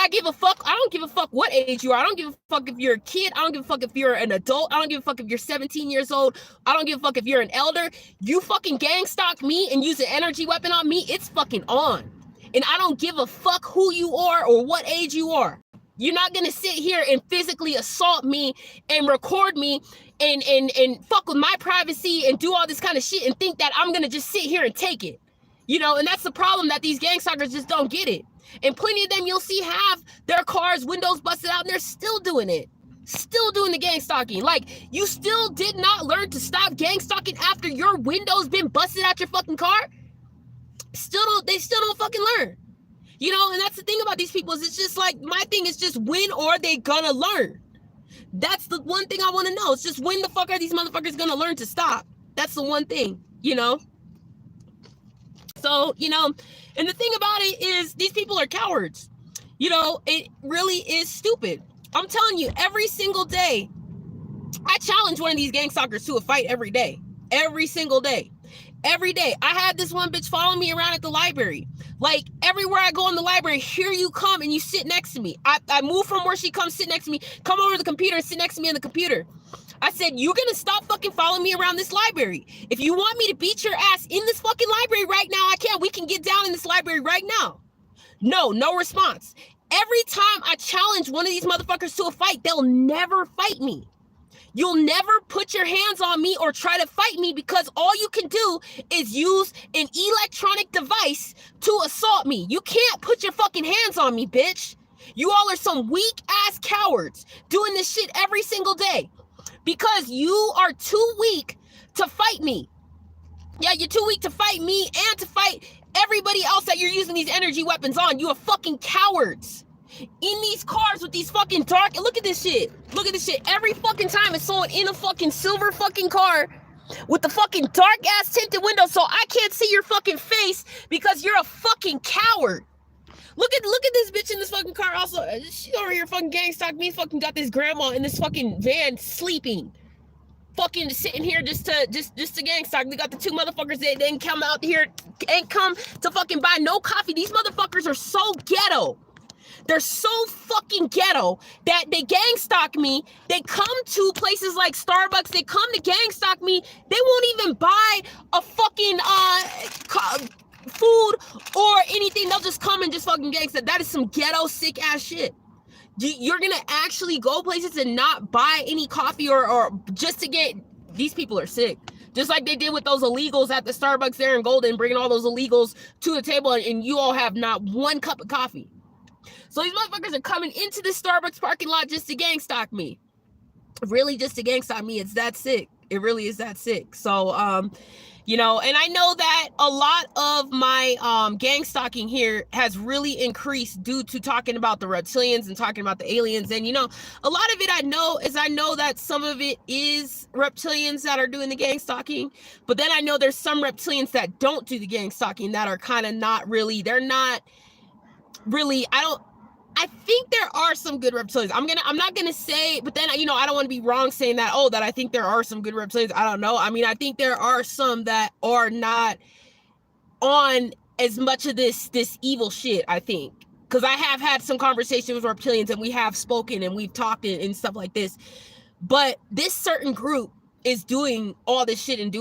give a fuck? I don't give a fuck what age you are. I don't give a fuck if you're a kid. I don't give a fuck if you're an adult. I don't give a fuck if you're 17 years old. I don't give a fuck if you're an elder. You fucking gang stalk me and use an energy weapon on me, it's fucking on. And I don't give a fuck who you are or what age you are. You're not going to sit here and physically assault me and record me and fuck with my privacy and do all this kind of shit and think that I'm going to just sit here and take it. You know, and that's the problem, that these gang stalkers just don't get it. And plenty of them you'll see have their cars windows busted out and they're still doing it. Still doing the gang stalking. Like, you still did not learn to stop gang stalking after your windows been busted out your fucking car? They still don't fucking learn. You know, and that's the thing about these people is it's just like, my thing is just when are they gonna learn? That's the one thing I want to know. It's just when the fuck are these motherfuckers gonna learn to stop? That's the one thing, you know? So, you know, and the thing about it is these people are cowards. You know, it really is stupid. I'm telling you, every single day, I challenge one of these gang stalkers to a fight every day. Every single day. Every day. I had this one bitch following me around at the library. Like, everywhere I go in the library, here you come and you sit next to me. I move from where she comes, sit next to me, come over to the computer and sit next to me on the computer. I said, you're going to stop fucking following me around this library. If you want me to beat your ass in this fucking library right now, I can. We can get down in this library right now. No response. Every time I challenge one of these motherfuckers to a fight, they'll never fight me. You'll never put your hands on me or try to fight me because all you can do is use an electronic device to assault me. You can't put your fucking hands on me, bitch. You all are some weak ass cowards doing this shit every single day because you are too weak to fight me. Yeah, you're too weak to fight me and to fight everybody else that you're using these energy weapons on. You are fucking cowards. In these cars with these fucking dark, look at this shit. Look at this shit. Every fucking time it's someone in a fucking silver fucking car with the fucking dark ass tinted windows so I can't see your fucking face because you're a fucking coward. Look at this bitch in this fucking car also. She over here fucking gang stalk me, fucking got this grandma in this fucking van sleeping. Fucking sitting here just to gang stalk. They got the two motherfuckers that didn't come out here, ain't come to fucking buy no coffee. These motherfuckers are so ghetto. They're so fucking ghetto that they gang stalk me. They come to places like Starbucks. They come to gang stalk me. They won't even buy a fucking food or anything. They'll just come and just fucking gang stalk. That is some ghetto sick ass shit. You're gonna actually go places and not buy any coffee or just to get, these people are sick. Just like they did with those illegals at the Starbucks there in Golden, bringing all those illegals to the table and you all have not one cup of coffee. So these motherfuckers are coming into the Starbucks parking lot just to gang stalk me. Really just to gang stalk me. It's that sick. It really is that sick. So, you know, and I know that a lot of my gang stalking here has really increased due to talking about the reptilians and talking about the aliens. And, you know, a lot of it I know that some of it is reptilians that are doing the gang stalking. But then I know there's some reptilians that don't do the gang stalking that are kind of not really, they're not really, I think there are some good reptilians. I'm not gonna say, but then, you know, I don't want to be wrong saying that, that I think there are some good reptilians. I don't know. I mean, I think there are some that are not on as much of this evil shit, I think. Because I have had some conversations with reptilians and we have spoken and we've talked and stuff like this. But this certain group is doing all this shit and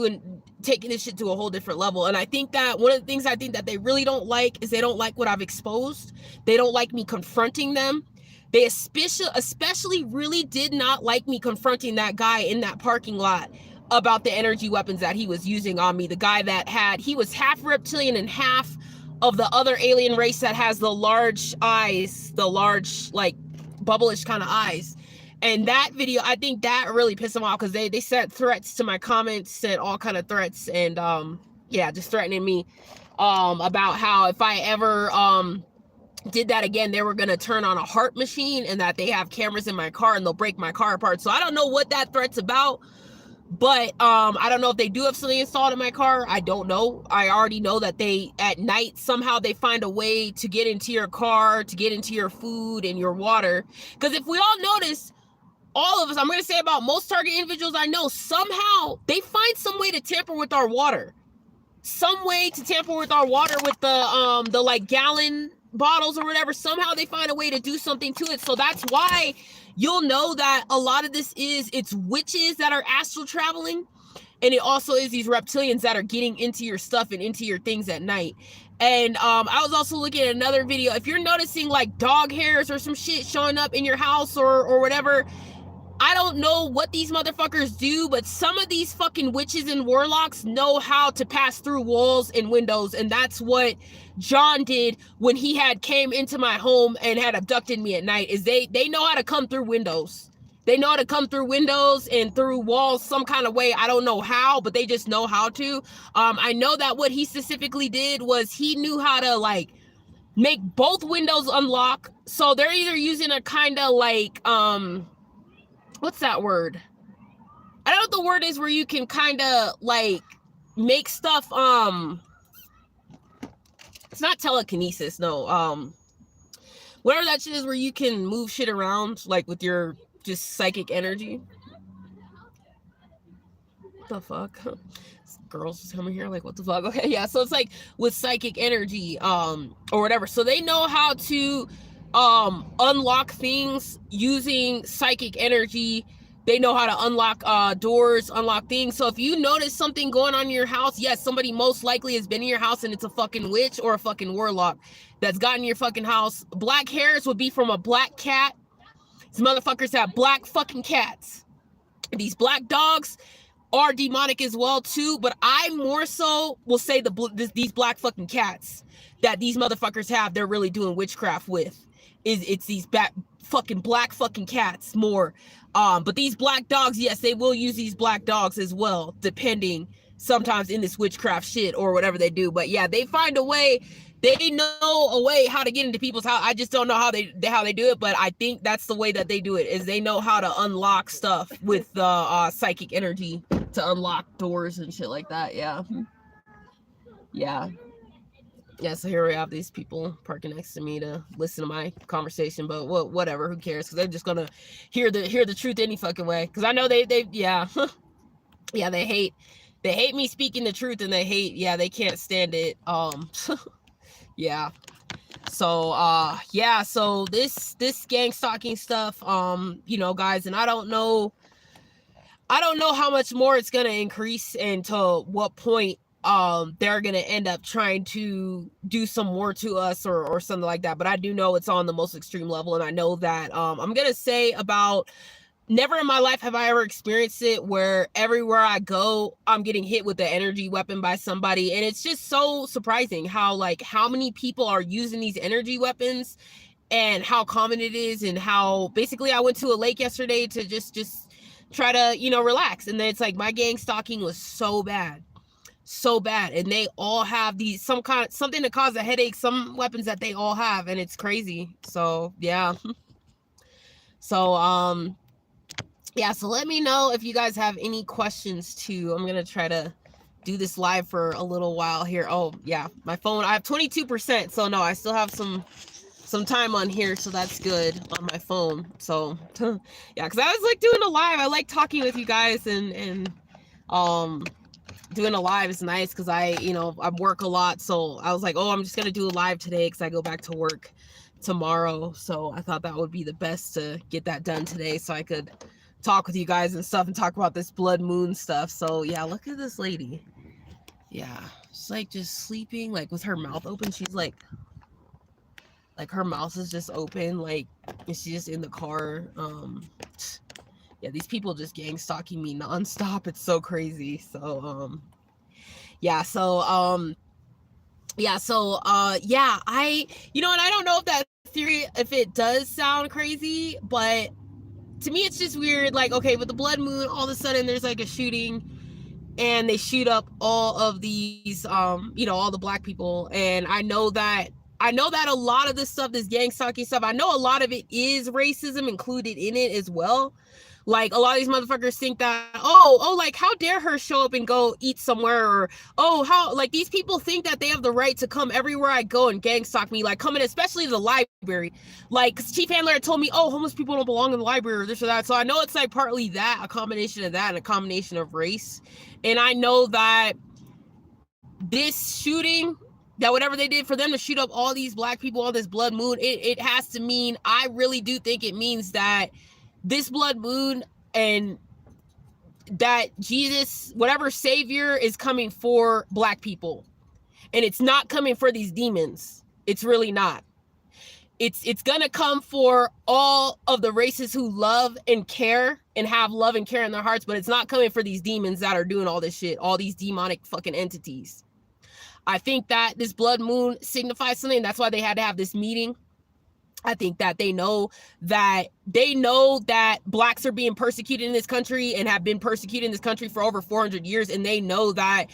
taking this shit to a whole different level. And I think that one of the things I think that they really don't like is they don't like what I've exposed. They don't like me confronting them. They especially really did not like me confronting that guy in that parking lot about the energy weapons that he was using on me. The guy that he was half reptilian and half of the other alien race that has the large eyes, the large, like, bubblish kind of eyes. And that video, I think that really pissed them off, because they sent threats to my comments, sent all kind of threats, and yeah, just threatening me about how if I ever did that again, they were gonna turn on a heart machine, and that they have cameras in my car and they'll break my car apart. So I don't know what that threat's about, but I don't know if they do have something installed in my car. I don't know. I already know that they, at night, somehow they find a way to get into your car, to get into your food and your water. Because if we all notice, all of us, I'm going to say about most target individuals I know, somehow they find some way to tamper with our water. Some way to tamper with our water with the like gallon bottles or whatever. Somehow they find a way to do something to it. So that's why you'll know that a lot of this it's witches that are astral traveling. And it also is these reptilians that are getting into your stuff and into your things at night. And I was also looking at another video. If you're noticing like dog hairs or some shit showing up in your house or whatever, I don't know what these motherfuckers do, but some of these fucking witches and warlocks know how to pass through walls and windows. And that's what John did when he came into my home and had abducted me at night, is they know how to come through windows. They know how to come through windows and through walls some kind of way. I don't know how, but they just know how to. I know that what he specifically did was he knew how to like make both windows unlock. So they're either using a kind of like, what's that word? I don't know what the word is where you can kind of like make stuff, it's not telekinesis, no, whatever that shit is where you can move shit around like with your just psychic energy. What the fuck? Girls just coming here like, what the fuck? Okay, yeah, so it's like with psychic energy or whatever. So they know how to unlock things using psychic energy. They know how to unlock doors, unlock things. So if you notice something going on in your house, yes, somebody most likely has been in your house and it's a fucking witch or a fucking warlock that's gotten in your fucking house. Black hairs would be from a black cat. These motherfuckers have black fucking cats. These black dogs are demonic as well too, but I more so will say these black fucking cats that these motherfuckers have, they're really doing witchcraft with. It's these fucking black fucking cats more. But these black dogs, yes, they will use these black dogs as well, depending sometimes in this witchcraft shit or whatever they do. But yeah, they find a way. They know a way how to get into people's house. I just don't know how they do it, but I think that's the way that they do it, is they know how to unlock stuff with the psychic energy to unlock doors and shit like that. Yeah. Yeah. Yeah, so here we have these people parking next to me to listen to my conversation, but whatever, who cares? Because they're just gonna hear the truth any fucking way. Because I know they yeah, yeah, they hate me speaking the truth, and they can't stand it. Yeah. So yeah, so this gang stalking stuff, you know, guys, and I don't know how much more it's gonna increase and to what point they're gonna end up trying to do some more to us or something like that. But I do know it's on the most extreme level, and I know that I'm gonna say about never in my life have I ever experienced it where everywhere I go I'm getting hit with the energy weapon by somebody. And it's just so surprising how many people are using these energy weapons and how common it is, and how basically I went to a lake yesterday to just try to, you know, relax, and then it's like my gang stalking was so bad, and they all have these something to cause a headache, some weapons that they all have, and it's crazy. So yeah. So yeah, so let me know if you guys have any questions too. I'm gonna try to do this live for a little while here. Oh yeah, my phone, I have 22%, so no, I still have some time on here, so that's good on my phone. So yeah, because I was like doing a live, I like talking with you guys, and doing a live is nice because I work a lot, so I was like, oh, I'm just gonna do a live today because I go back to work tomorrow. So I thought that would be the best to get that done today, so I could talk with you guys and stuff and talk about this blood moon stuff. So yeah, look at this lady. Yeah, she's like just sleeping, like with her mouth open. She's like her mouth is just open, like, and she's just in the car. Yeah, these people just gang stalking me nonstop. It's so crazy. So yeah, so yeah, so yeah, you know, and I don't know if that theory, if it does sound crazy, but to me it's just weird. Like, okay, with the blood moon, all of a sudden there's like a shooting and they shoot up all of these you know, all the black people. And I know that a lot of this stuff, this gang stalking stuff, I know a lot of it is racism included in it as well. Like, a lot of these motherfuckers think that, oh, like, how dare her show up and go eat somewhere, or, oh, how, like, these people think that they have the right to come everywhere I go and gang stalk me, like, coming especially to the library. Like, 'cause Chief Handler told me, oh, homeless people don't belong in the library, or this or that. So I know it's, like, partly that, a combination of that, and a combination of race. And I know that this shooting, that whatever they did for them to shoot up all these black people, all this blood moon, it has to mean, I really do think it means that this blood moon and that Jesus, whatever savior, is coming for black people. And it's not coming for these demons. It's really not. It's gonna come for all of the races who love and care and have love and care in their hearts, but it's not coming for these demons that are doing all this shit, all these demonic fucking entities. I think that this blood moon signifies something. That's why they had to have this meeting. I think that they know that blacks are being persecuted in this country and have been persecuted in this country for over 400 years. And they know that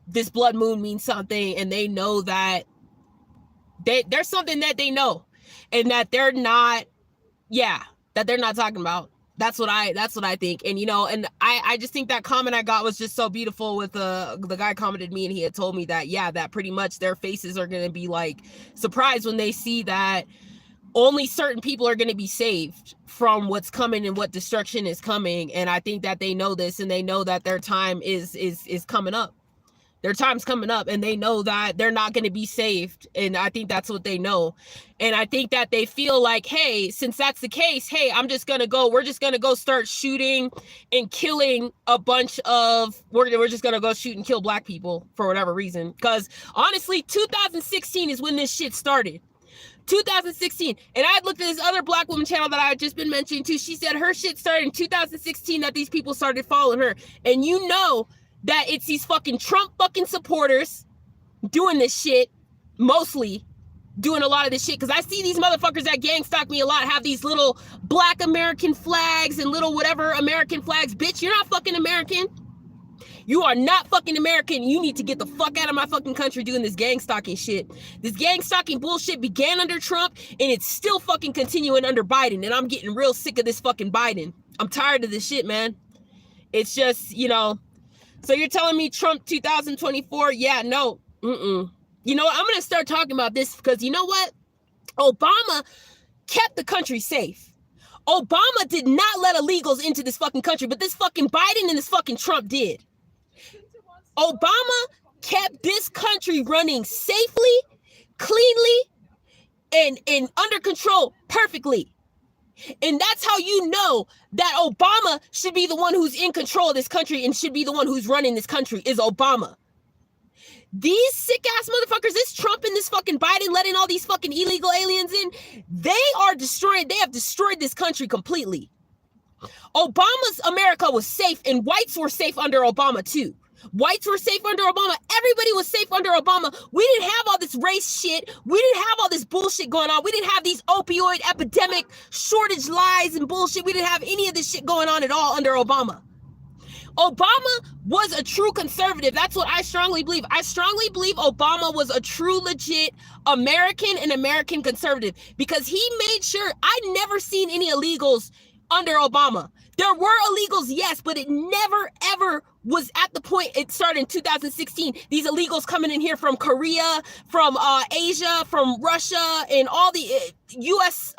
this blood moon means something. And they know that there's something that they know and that they're not talking about. That's what I think. And, you know, and I just think that comment I got was just so beautiful with the guy commented me, and he had told me that, yeah, that pretty much their faces are going to be like surprised when they see that only certain people are going to be saved from what's coming and what destruction is coming. And I think that they know this, and they know that their time is coming up. Their time's coming up, and they know that they're not going to be saved. And I think that's what they know. And I think that they feel like, hey, since that's the case, hey, we're just going to go start shooting and killing a bunch of, we're just going to go shoot and kill black people for whatever reason. Because honestly, 2016 is when this shit started. 2016. And I had looked at this other black woman channel that I had just been mentioning too. She said her shit started in 2016, that these people started following her. And you know that it's these fucking Trump fucking supporters doing this shit, mostly doing a lot of this shit. Because I see these motherfuckers that gang stalk me a lot have these little black American flags and little whatever American flags. Bitch, you're not fucking American. You are not fucking American. You need to get the fuck out of my fucking country doing this gang stalking shit. This gang stalking bullshit began under Trump, and it's still fucking continuing under Biden. And I'm getting real sick of this fucking Biden. I'm tired of this shit, man. It's just, you know. So you're telling me Trump 2024? Yeah, no. You know what? I'm going to start talking about this because you know what? Obama kept the country safe. Obama did not let illegals into this fucking country, but this fucking Biden and this fucking Trump did. Obama kept this country running safely, cleanly, and under control perfectly. And that's how you know that Obama should be the one who's in control of this country and should be the one who's running this country, is Obama. These sick ass motherfuckers, this Trump and this fucking Biden letting all these fucking illegal aliens in, they have destroyed this country completely. Obama's America was safe, and whites were safe under Obama too. Whites were safe under Obama. Everybody was safe under Obama. We didn't have all this race shit. We didn't have all this bullshit going on. We didn't have these opioid epidemic shortage lies and bullshit. We didn't have any of this shit going on at all under Obama. Obama was a true conservative. That's what I strongly believe. I strongly believe Obama was a true, legit American and American conservative because he made sure, I never seen any illegals under Obama. There were illegals, yes, but it never, ever was at the point it started in 2016. These illegals coming in here from Korea, from Asia, from Russia, and all the U.S.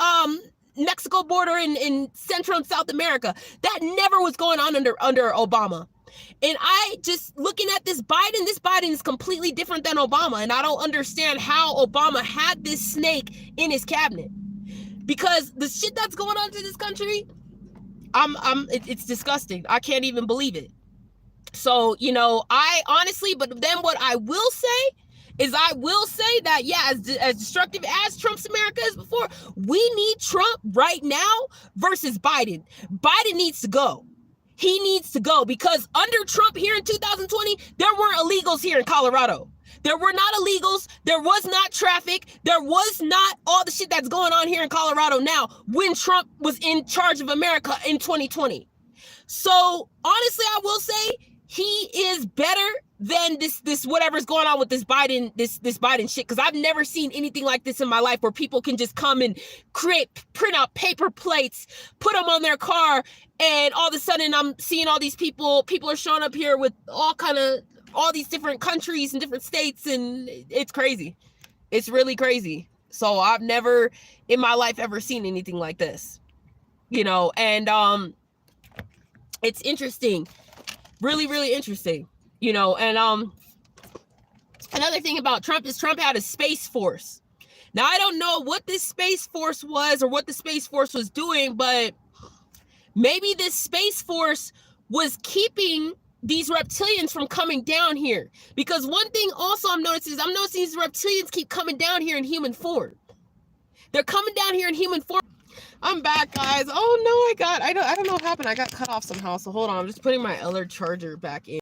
Mexico border in Central and South America. That never was going on under Obama. And I just looking at this Biden is completely different than Obama. And I don't understand how Obama had this snake in his cabinet. Because the shit that's going on to this country, It's disgusting. I can't even believe it. So, you know, I honestly, but then what I will say is I will say that, yeah, as destructive as Trump's America is before, we need Trump right now versus Biden. Biden needs to go. He needs to go because under Trump here in 2020, there weren't illegals here in Colorado. There were not illegals. There was not traffic. There was not all the shit that's going on here in Colorado now when Trump was in charge of America in 2020. So honestly, I will say he is better than this whatever's going on with this Biden shit, because I've never seen anything like this in my life where people can just come and print out paper plates, put them on their car, and all of a sudden I'm seeing all these people are showing up here with all these different countries and different states, and it's crazy. It's really crazy. So I've never in my life ever seen anything like this, you know, and it's interesting, really, really interesting, you know. And another thing about Trump is Trump had a space force. Now, I don't know what this space force was or what the space force was doing, but maybe this space force was keeping these reptilians from coming down here. Because one thing also I'm noticing these reptilians keep coming down here in human form. They're coming down here in human form. I'm back, guys. Oh no, I don't know what happened. I got cut off somehow. So hold on, I'm just putting my other charger back in.